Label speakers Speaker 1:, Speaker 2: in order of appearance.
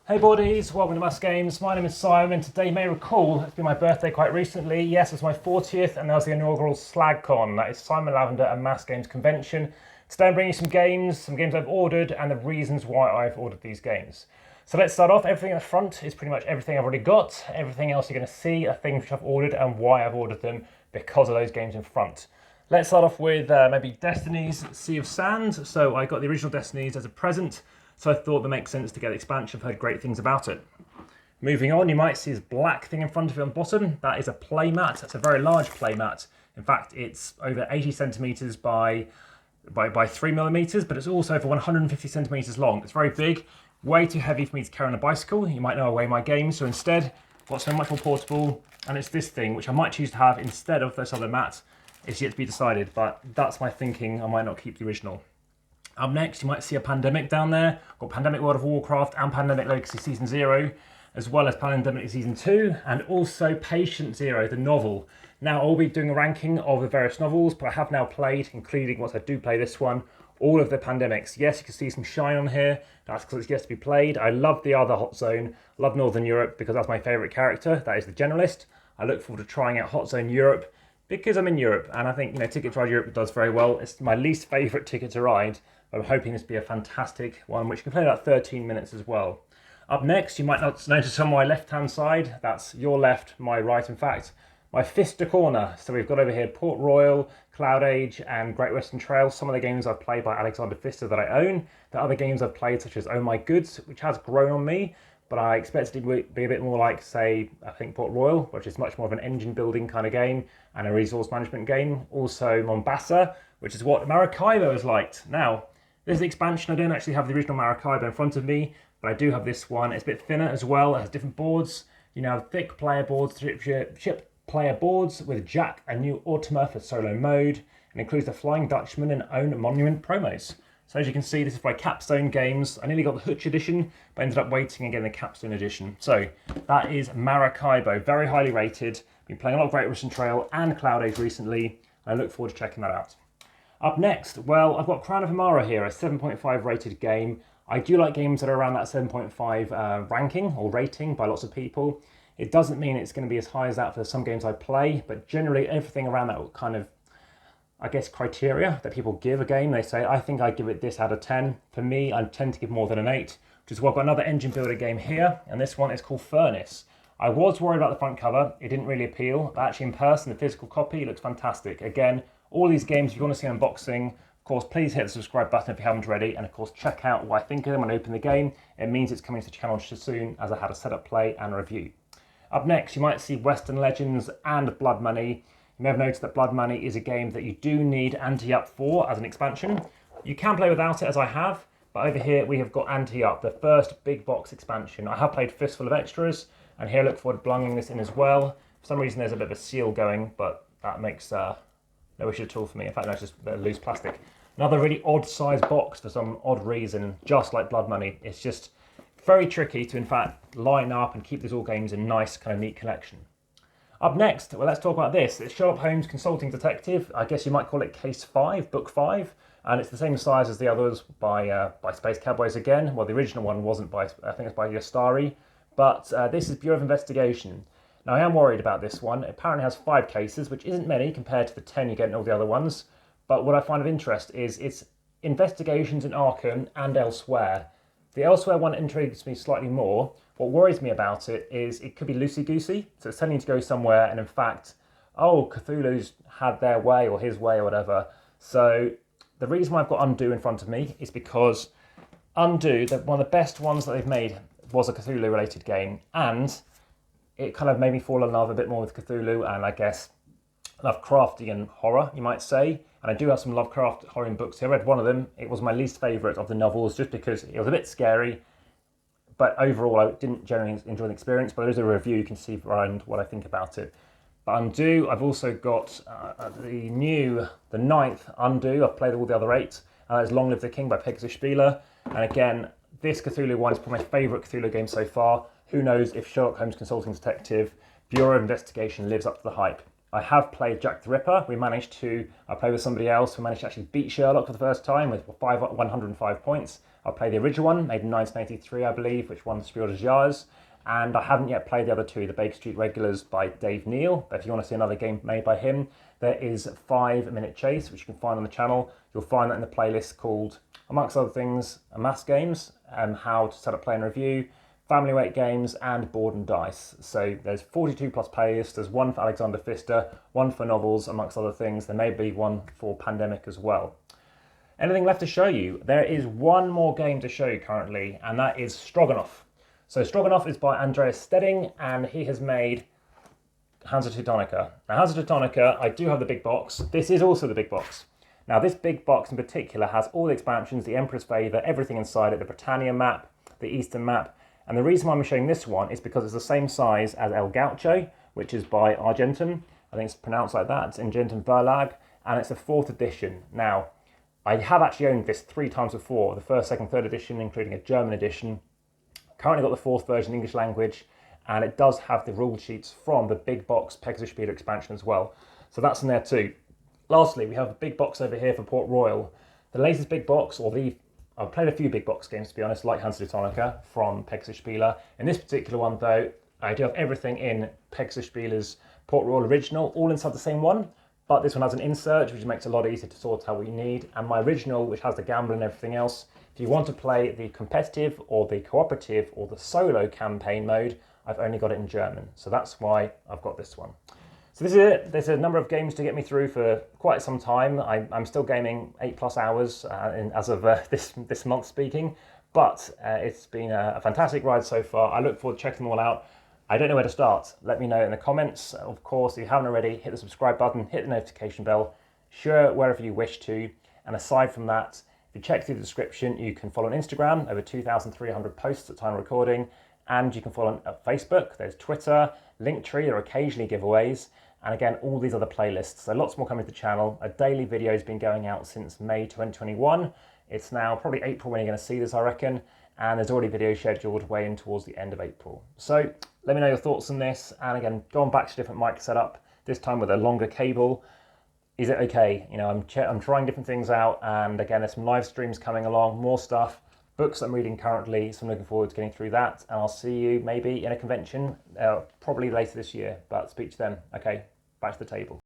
Speaker 1: Hey boardies, welcome to AmassGames. My name is Simon. Today you may recall it's been my birthday quite recently. Yes, it's my 40th and that was the inaugural SlagCon. That is Simon Lavender AmassGames convention. Today I'm bringing you some games I've ordered and the reasons why I've ordered these games. So let's start off. Everything at the front is pretty much everything I've already got. Everything else you're going to see are things which I've ordered and why I've ordered them because of those games in front. Let's start off with maybe Destiny's Sea of Sand. So I got the original Destiny's as a present. So I thought that makes sense to get the expansion. I've heard great things about it. Moving on, you might see this black thing in front of you on the bottom. That is a playmat. That's a very large playmat. In fact, it's over 80 centimeters by 3 millimeters, but it's also over 150 centimeters long. It's very big, way too heavy for me to carry on a bicycle. You might know I weigh my games, so instead, I've got something much more portable, and it's this thing, which I might choose to have instead of this other mat. It's yet to be decided, but that's my thinking. I might not keep the original. Up next, you might see a Pandemic down there. I've got Pandemic World of Warcraft and Pandemic Legacy Season 0, as well as Pandemic Season 2, and also Patient Zero, the novel. Now, I'll be doing a ranking of the various novels, but I have now played, including once I do play this one, all of the Pandemics. Yes, you can see some shine on here. That's because it's yet to be played. I love the other Hot Zone. I love Northern Europe because that's my favourite character. That is the Generalist. I look forward to trying out Hot Zone Europe because I'm in Europe, and I think, Ticket to Ride Europe does very well. It's my least favourite Ticket to Ride. I'm hoping this will be a fantastic one, which can play about 13 minutes as well. Up next, you might not notice on my left-hand side, that's your left, my right, in fact, my Fister Corner. So we've got over here Port Royal, Cloud Age, and Great Western Trail. Some of the games I've played by Alexander Pfister that I own. The other games I've played, such as Oh My Goods, which has grown on me, but I expect it to be a bit more like, say, I think Port Royal, which is much more of an engine building kind of game and a resource management game. Also Mombasa, which is what Maracaibo is like. Now, this is the expansion. I don't actually have the original Maracaibo in front of me, but I do have this one. It's a bit thinner as well. It has different boards. You now have thick player boards, ship player boards with Jack and new Ultima for solo mode, and includes the Flying Dutchman and Own Monument promos. So as you can see, this is by Capstone Games. I nearly got the Hutch edition, but ended up waiting and getting the Capstone edition. So that is Maracaibo, very highly rated. Been playing a lot of Great Western Trail and Cloud Age recently. I look forward to checking that out. Up next, well, I've got Crown of Amara here, a 7.5 rated game. I do like games that are around that 7.5 ranking or rating by lots of people. It doesn't mean it's going to be as high as that for some games I play, but generally everything around that kind of, I guess, criteria that people give a game, they say, I think I give it this out of 10. For me, I tend to give more than an 8, which is why I've got another engine builder game here, and this one is called Furnace. I was worried about the front cover. It didn't really appeal, but actually in person, the physical copy looks fantastic. Again, all these games, if you want to see an unboxing, of course, please hit the subscribe button if you haven't already, and of course, check out what I think of them when I open the game. It means it's coming to the channel just as soon as I had a setup play and a review. Up next, you might see Western Legends and Blood Money. You may have noticed that Blood Money is a game that you do need Ante-Up for as an expansion. You can play without it, as I have, but over here we have got Ante-Up, the first big box expansion. I have played Fistful of Extras, and here I look forward to belonging this in as well. For some reason there's a bit of a seal going, but that makes no issue at all for me. In fact, that's just a bit of loose plastic. Another really odd sized box for some odd reason, just like Blood Money. It's just very tricky to, in fact, line up and keep these all games in a nice, kind of neat collection. Up next, well, let's talk about this. It's Sherlock Holmes Consulting Detective. I guess you might call it Case 5, Book 5. And it's the same size as the others by Space Cowboys again. Well, the original one wasn't by, I think it's by Yostari. But this is Bureau of Investigation. Now, I am worried about this one. It apparently has 5 cases, which isn't many compared to the 10 you get in all the other ones. But what I find of interest is its investigations in Arkham and elsewhere. The elsewhere one intrigues me slightly more. What worries me about it is it could be loosey-goosey. So it's telling you to go somewhere and in fact, oh, Cthulhu's had their way or his way or whatever. So the reason why I've got Undo in front of me is because Undo, one of the best ones that they've made, was a Cthulhu-related game. And it kind of made me fall in love a bit more with Cthulhu and I guess Lovecraftian horror, you might say. And I do have some Lovecraft horror books here. I read one of them. It was my least favourite of the novels just because it was a bit scary. But overall, I didn't generally enjoy the experience. But there's a review you can see around what I think about it. But Undo, I've also got the ninth Undo. I've played all the other 8. It's Long Live the King by Pegasus Spieler. And again, this Cthulhu one is probably my favourite Cthulhu game so far. Who knows if Sherlock Holmes Consulting Detective Bureau of Investigation lives up to the hype. I have played Jack the Ripper. I played with somebody else, we managed to actually beat Sherlock for the first time with 105 points. I played the original one, made in 1983, I believe, which won the SPIEL.digital. And I haven't yet played the other two, the Baker Street Regulars by Dave Neal. But if you want to see another game made by him, there is 5 Minute Chase, which you can find on the channel. You'll find that in the playlist called, amongst other things, AmassGames, how to set up, play and review, family weight games, and board and dice. So there's 42 plus playlists. There's one for Alexander Pfister, one for novels, amongst other things. There may be one for Pandemic as well. Anything left to show you? There is one more game to show you currently, and that is Stroganoff. So Stroganoff is by Andreas Stedding, and he has made Hansa Teutonica. Now Hansa Teutonica, I do have the big box. This is also the big box. Now this big box in particular has all the expansions, the Emperor's Favour, everything inside it, the Britannia map, the Eastern map. And the reason why I'm showing this one is because it's the same size as El Gaucho, which is by Argentum. I think it's pronounced like that. It's Argentum Verlag, and it's a 4th edition. Now, I have actually owned this 3 times before, the 1st, 2nd, 3rd edition, including a German edition. Currently got the 4th version English language, and it does have the rule sheets from the big box Pegasus Spiele expansion as well. So that's in there too. Lastly, we have a big box over here for Port Royal. The latest big box, I've played a few big box games to be honest, like Hansa Teutonica from Pegasus Spiele. In this particular one though, I do have everything in Pegasus Spiele's Port Royal original, all inside the same one. But this one has an insert, which makes it a lot easier to sort out what you need. And my original, which has the gamble and everything else, if you want to play the competitive or the cooperative or the solo campaign mode, I've only got it in German. So that's why I've got this one. So this is it. There's a number of games to get me through for quite some time. I'm still gaming 8+ hours as of this month speaking. But it's been a fantastic ride so far. I look forward to checking them all out. I don't know where to start. Let me know in the comments. Of course, if you haven't already, hit the subscribe button, hit the notification bell, share wherever you wish to. And aside from that, if you check through the description, you can follow on Instagram, over 2,300 posts at time of recording, and you can follow on Facebook, there's Twitter, Linktree, there are occasionally giveaways, and again, all these other playlists. So lots more coming to the channel. A daily video has been going out since May 2021. It's now probably April when you're going to see this, I reckon, and there's already videos scheduled way in towards the end of April. So let me know your thoughts on this, and again, going back to different mic setup, this time with a longer cable. Is it okay? You know, I'm trying different things out, and again, there's some live streams coming along, more stuff, books I'm reading currently, so I'm looking forward to getting through that, and I'll see you maybe in a convention, probably later this year, but speak to them. Okay, back to the table.